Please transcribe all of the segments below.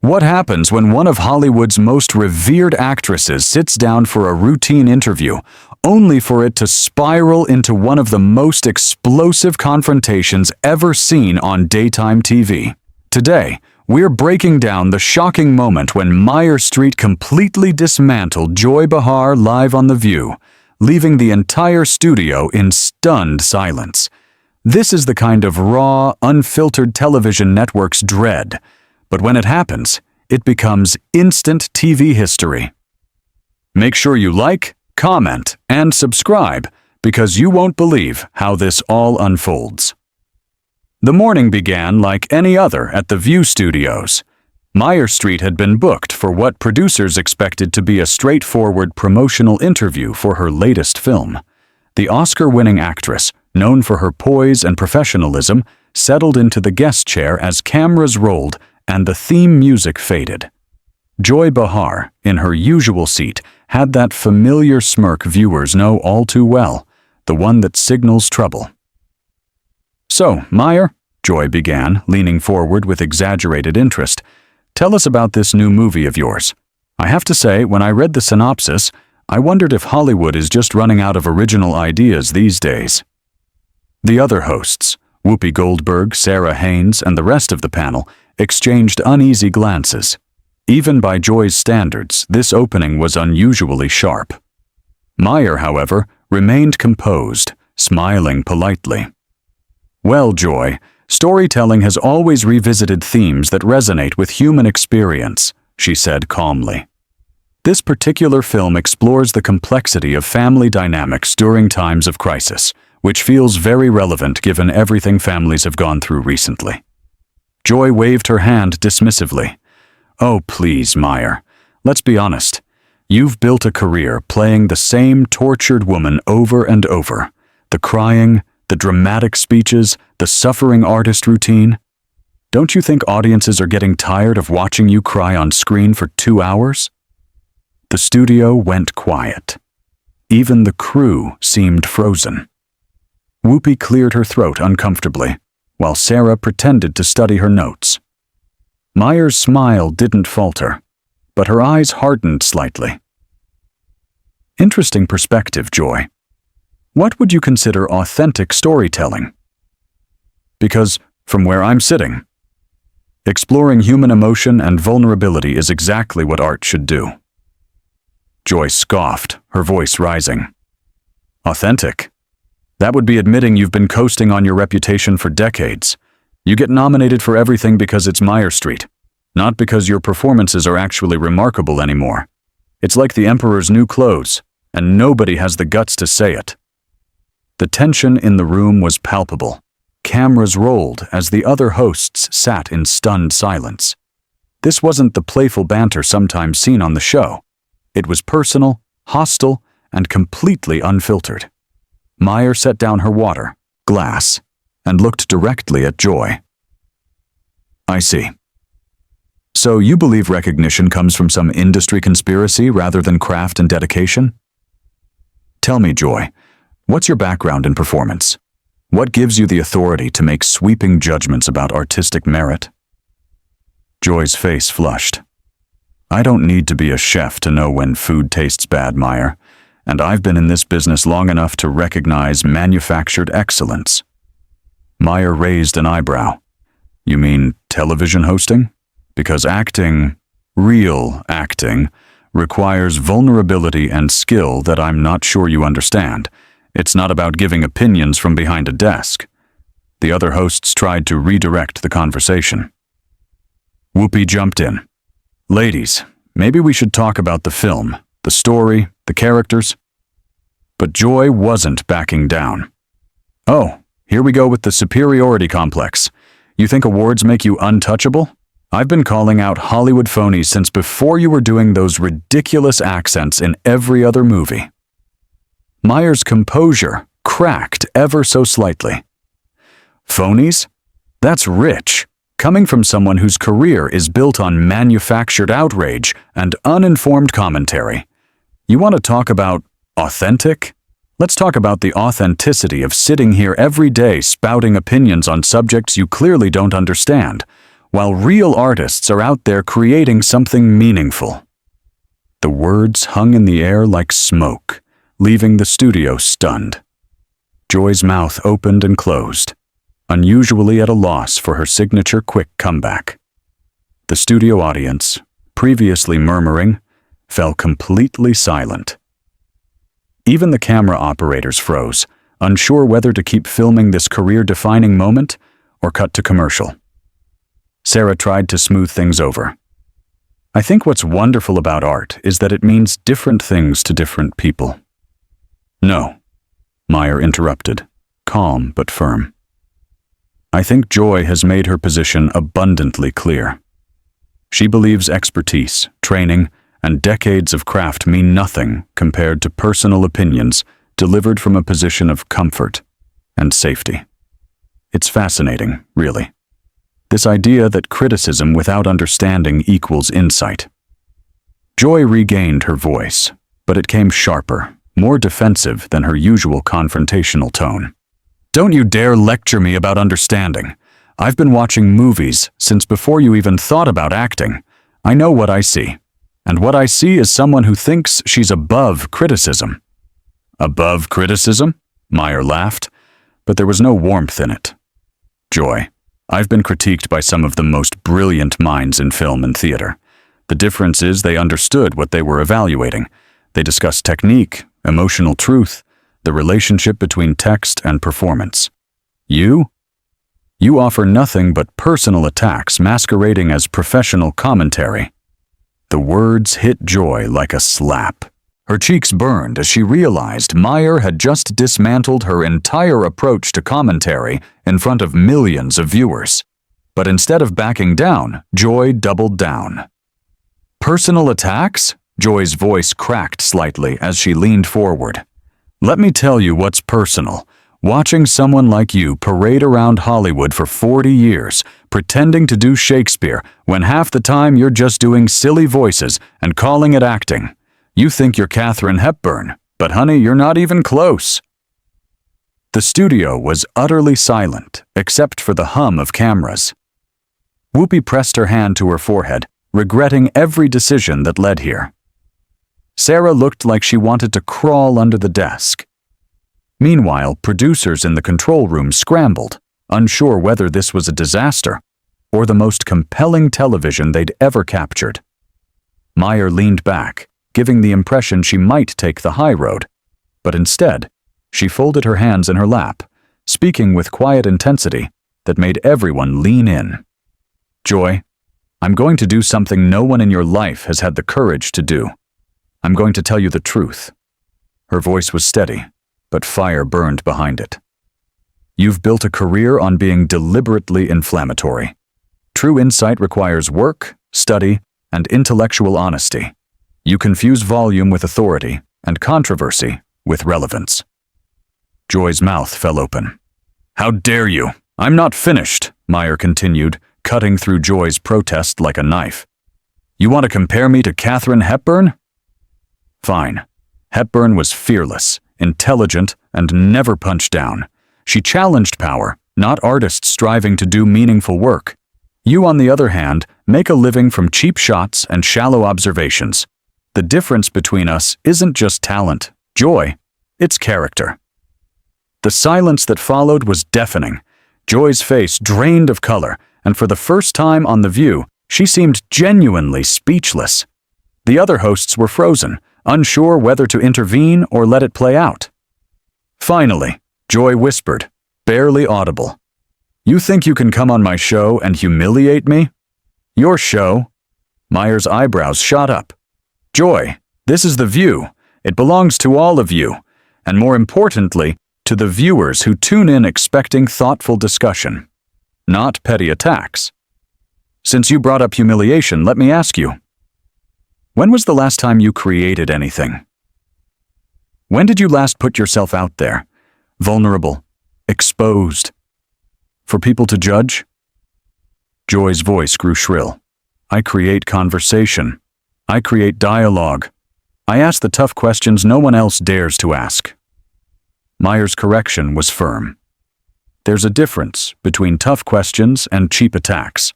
What happens when one of Hollywood's most revered actresses sits down for a routine interview, only for it to spiral into one of the most explosive confrontations ever seen on daytime TV? Today, we're breaking down the shocking moment when Meryl Streep completely dismantled Joy Behar live on The View, leaving the entire studio in stunned silence. This is the kind of raw, unfiltered television networks dread, but when it happens, it becomes instant TV history. Make sure you like, comment, and subscribe, because you won't believe how this all unfolds. The morning began like any other at the View Studios. Meryl Streep had been booked for what producers expected to be a straightforward promotional interview for her latest film. The Oscar-winning actress, known for her poise and professionalism, settled into the guest chair as cameras rolled and the theme music faded. Joy Behar, in her usual seat, had that familiar smirk viewers know all too well, the one that signals trouble. "So, Meyer," Joy began, leaning forward with exaggerated interest, "tell us about this new movie of yours. I have to say, when I read the synopsis, I wondered if Hollywood is just running out of original ideas these days." The other hosts, Whoopi Goldberg, Sarah Haynes, and the rest of the panel, exchanged uneasy glances. Even by Joy's standards, this opening was unusually sharp. Meyer, however, remained composed, smiling politely. "Well, Joy, storytelling has always revisited themes that resonate with human experience," she said calmly. "This particular film explores the complexity of family dynamics during times of crisis, which feels very relevant given everything families have gone through recently." Joy waved her hand dismissively. "Oh, please, Meyer. Let's be honest. You've built a career playing the same tortured woman over and over. The crying, the dramatic speeches, the suffering artist routine. Don't you think audiences are getting tired of watching you cry on screen for 2 hours?" The studio went quiet. Even the crew seemed frozen. Whoopi cleared her throat uncomfortably, while Sarah pretended to study her notes. Meyer's smile didn't falter, but her eyes hardened slightly. "Interesting perspective, Joy. What would you consider authentic storytelling?" "Because, from where I'm sitting, exploring human emotion and vulnerability is exactly what art should do." Joy scoffed, her voice rising. "Authentic? That would be admitting you've been coasting on your reputation for decades. You get nominated for everything because it's Meryl Streep, not because your performances are actually remarkable anymore. It's like the emperor's new clothes, and nobody has the guts to say it." The tension in the room was palpable. Cameras rolled as the other hosts sat in stunned silence. This wasn't the playful banter sometimes seen on the show. It was personal, hostile, and completely unfiltered. Meyer set down her water, glass, and looked directly at Joy. "I see. So you believe recognition comes from some industry conspiracy rather than craft and dedication? Tell me, Joy, what's your background in performance? What gives you the authority to make sweeping judgments about artistic merit?" Joy's face flushed. "I don't need to be a chef to know when food tastes bad, Meyer, and I've been in this business long enough to recognize manufactured excellence." Meyer raised an eyebrow. "You mean television hosting? Because acting, real acting, requires vulnerability and skill that I'm not sure you understand. It's not about giving opinions from behind a desk." The other hosts tried to redirect the conversation. Whoopi jumped in. "Ladies, maybe we should talk about the film, the story, the characters." But Joy wasn't backing down. "Oh, here we go with the superiority complex. You think awards make you untouchable? I've been calling out Hollywood phonies since before you were doing those ridiculous accents in every other movie." Meyer's composure cracked ever so slightly. "Phonies? That's rich, coming from someone whose career is built on manufactured outrage and uninformed commentary. You want to talk about authentic? Let's talk about the authenticity of sitting here every day spouting opinions on subjects you clearly don't understand. while real artists are out there creating something meaningful." The words hung in the air like smoke, leaving the studio stunned. Joy's mouth opened and closed, unusually at a loss for her signature quick comeback. The studio audience, previously murmuring, fell completely silent. Even the camera operators froze, unsure whether to keep filming this career-defining moment or cut to commercial. Sarah tried to smooth things over. "I think what's wonderful about art is that it means different things to different people." "No," Meyer interrupted, calm but firm. "I think Joy has made her position abundantly clear. She believes expertise, training, and decades of craft mean nothing compared to personal opinions delivered from a position of comfort and safety. It's fascinating, really. This idea that criticism without understanding equals insight." Joy regained her voice, but it came sharper, more defensive than her usual confrontational tone. "Don't you dare lecture me about understanding. I've been watching movies since before you even thought about acting. I know what I see. And what I see is someone who thinks she's above criticism." "Above criticism?" Meyer laughed, but there was no warmth in it. "Joy, I've been critiqued by some of the most brilliant minds in film and theater. The difference is they understood what they were evaluating. They discussed technique, emotional truth, the relationship between text and performance. You offer nothing but personal attacks masquerading as professional commentary." The words hit Joy like a slap. Her cheeks burned as she realized Meyer had just dismantled her entire approach to commentary in front of millions of viewers. But instead of backing down, Joy doubled down. "Personal attacks?" Joy's voice cracked slightly as she leaned forward. "Let me tell you what's personal. Watching someone like you parade around Hollywood for 40 years, pretending to do Shakespeare when half the time you're just doing silly voices and calling it acting. You think you're Katharine Hepburn, but honey, you're not even close." The studio was utterly silent, except for the hum of cameras. Whoopi pressed her hand to her forehead, regretting every decision that led here. Sarah looked like she wanted to crawl under the desk. Meanwhile, producers in the control room scrambled, unsure whether this was a disaster or the most compelling television they'd ever captured. Meyer leaned back, giving the impression she might take the high road, but instead, she folded her hands in her lap, speaking with quiet intensity that made everyone lean in. "Joy, I'm going to do something no one in your life has had the courage to do. I'm going to tell you the truth." Her voice was steady, but fire burned behind it. "You've built a career on being deliberately inflammatory. True insight requires work, study, and intellectual honesty. You confuse volume with authority and controversy with relevance." Joy's mouth fell open. "How dare you? I'm not finished," Meyer continued, cutting through Joy's protest like a knife. "You want to compare me to Katharine Hepburn? Fine. Hepburn was fearless, intelligent, and never punched down. She challenged power, not artists striving to do meaningful work. You, on the other hand, make a living from cheap shots and shallow observations. The difference between us isn't just talent, Joy, it's character." The silence that followed was deafening. Joy's face drained of color, and for the first time on The View, she seemed genuinely speechless. The other hosts were frozen, unsure whether to intervene or let it play out. Finally, Joy whispered, barely audible, "You think you can come on my show and humiliate me?" "Your show?" Meyer's eyebrows shot up. "Joy, this is The View. It belongs to all of you, and more importantly, to the viewers who tune in expecting thoughtful discussion, not petty attacks. Since you brought up humiliation, let me ask you, when was the last time you created anything? When did you last put yourself out there, vulnerable, exposed, for people to judge?" Joy's voice grew shrill. "I create conversation. I create dialogue. I ask the tough questions no one else dares to ask." Meyer's correction was firm. "There's a difference between tough questions and cheap attacks.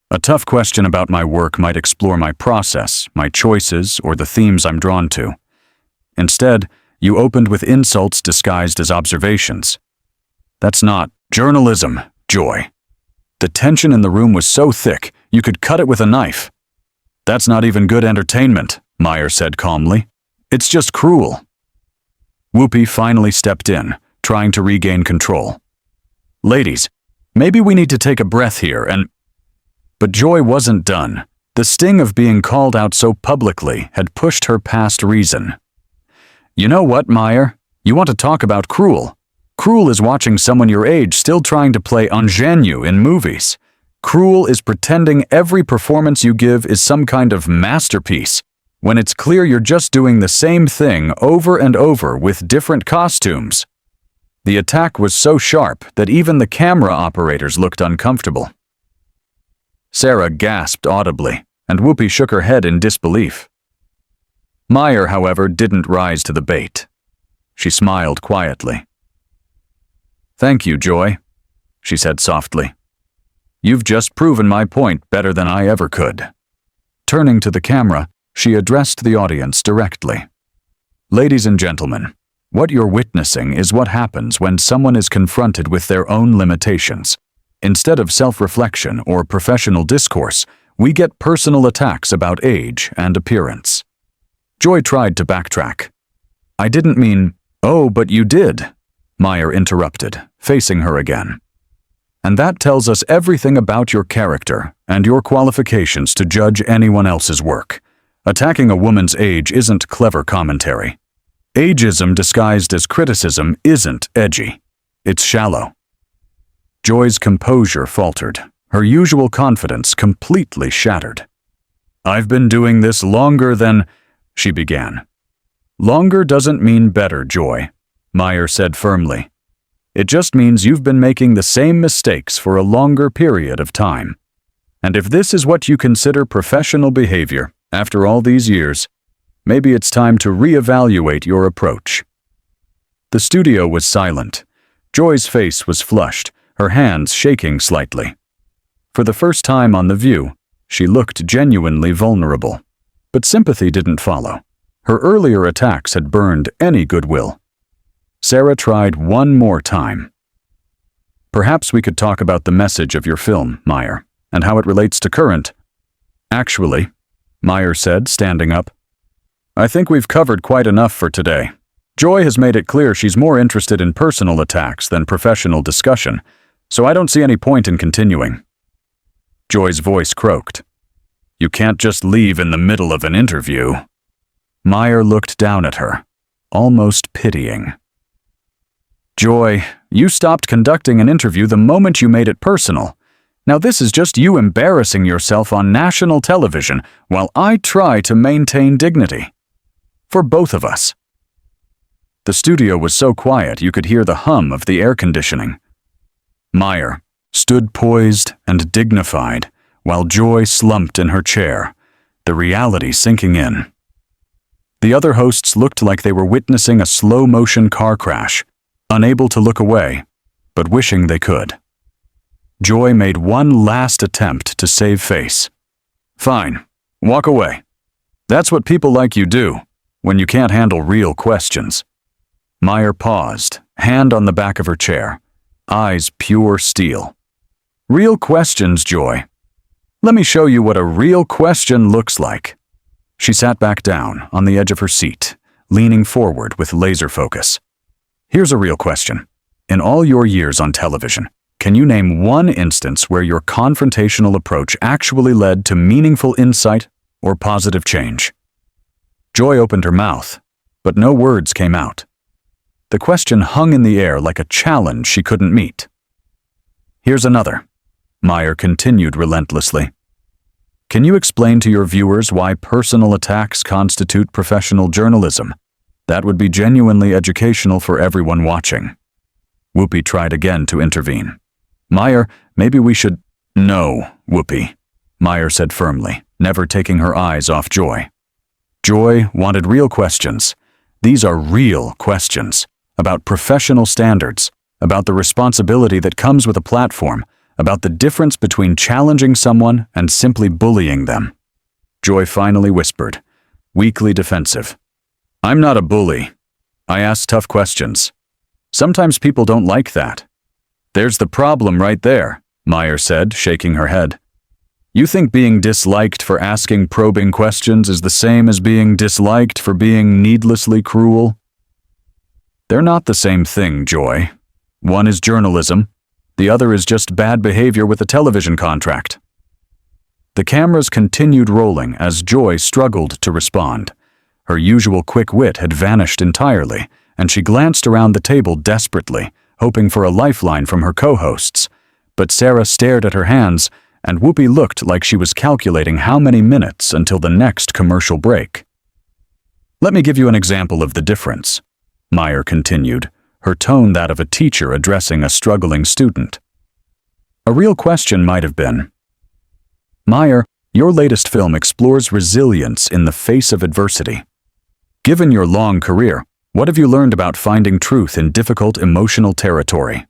A tough question about my work might explore my process, my choices, or the themes I'm drawn to. Instead, you opened with insults disguised as observations. That's not journalism, Joy. The tension in the room was so thick, you could cut it with a knife. That's not even good entertainment, Meyer said calmly. It's just cruel. Whoopi finally stepped in, trying to regain control. Ladies, maybe we need to take a breath here and... But Joy wasn't done. The sting of being called out so publicly had pushed her past reason. You know what, Meyer? You want to talk about cruel? Cruel is watching someone your age still trying to play ingenue in movies. Cruel is pretending every performance you give is some kind of masterpiece, when it's clear you're just doing the same thing over and over with different costumes. The attack was so sharp that even the camera operators looked uncomfortable. Sarah gasped audibly, and Whoopi shook her head in disbelief. Meyer, however, didn't rise to the bait. She smiled quietly. "Thank you, Joy," she said softly. "You've just proven my point better than I ever could." Turning to the camera, she addressed the audience directly. "Ladies and gentlemen, what you're witnessing is what happens when someone is confronted with their own limitations. Instead of self-reflection or professional discourse, we get personal attacks about age and appearance." Joy tried to backtrack. "I didn't mean, oh, but you did," Meyer interrupted, facing her again. "And that tells us everything about your character and your qualifications to judge anyone else's work. Attacking a woman's age isn't clever commentary. Ageism disguised as criticism isn't edgy. It's shallow." Joy's composure faltered, her usual confidence completely shattered. "I've been doing this longer than..." she began. "Longer doesn't mean better, Joy," Meyer said firmly. "It just means you've been making the same mistakes for a longer period of time. And if this is what you consider professional behavior after all these years, maybe it's time to reevaluate your approach." The studio was silent. Joy's face was flushed, her hands shaking slightly. For the first time on The View, she looked genuinely vulnerable. But sympathy didn't follow. Her earlier attacks had burned any goodwill. Sarah tried one more time. "Perhaps we could talk about the message of your film, Meyer, and how it relates to current..." "Actually," Meyer said, standing up, "I think we've covered quite enough for today. Joy has made it clear she's more interested in personal attacks than professional discussion, so I don't see any point in continuing." Joy's voice croaked. "You can't just leave in the middle of an interview." Meyer looked down at her, almost pitying. "Joy, you stopped conducting an interview the moment you made it personal. Now this is just you embarrassing yourself on national television while I try to maintain dignity. For both of us." The studio was so quiet you could hear the hum of the air conditioning. Meyer stood poised and dignified, while Joy slumped in her chair, the reality sinking in. The other hosts looked like they were witnessing a slow-motion car crash, unable to look away, but wishing they could. Joy made one last attempt to save face. "Fine, walk away. That's what people like you do, when you can't handle real questions." Meyer paused, hand on the back of her chair, eyes pure steel. "Real questions, Joy. Let me show you what a real question looks like." She sat back down on the edge of her seat, leaning forward with laser focus. "Here's a real question. In all your years on television, can you name one instance where your confrontational approach actually led to meaningful insight or positive change?" Joy opened her mouth, but no words came out. The question hung in the air like a challenge she couldn't meet. "Here's another," Meyer continued relentlessly. "Can you explain to your viewers why personal attacks constitute professional journalism? That would be genuinely educational for everyone watching." Whoopi tried again to intervene. "Meyer, maybe we should..." "No, Whoopi," Meyer said firmly, never taking her eyes off Joy. Joy wanted real questions. These are real questions, about professional standards, about the responsibility that comes with a platform, about the difference between challenging someone and simply bullying them. Joy finally whispered, weakly defensive. I'm not a bully. I ask tough questions. Sometimes people don't like that. There's the problem right there, Meyer said, shaking her head. You think being disliked for asking probing questions is the same as being disliked for being needlessly cruel? They're not the same thing, Joy. One is journalism, the other is just bad behavior with a television contract. The cameras continued rolling as Joy struggled to respond. Her usual quick wit had vanished entirely, and she glanced around the table desperately, hoping for a lifeline from her co-hosts. But Sarah stared at her hands, and Whoopi looked like she was calculating how many minutes until the next commercial break. Let me give you an example of the difference, Meyer continued, her tone that of a teacher addressing a struggling student. A real question might have been, Meyer, your latest film explores resilience in the face of adversity. Given your long career, what have you learned about finding truth in difficult emotional territory?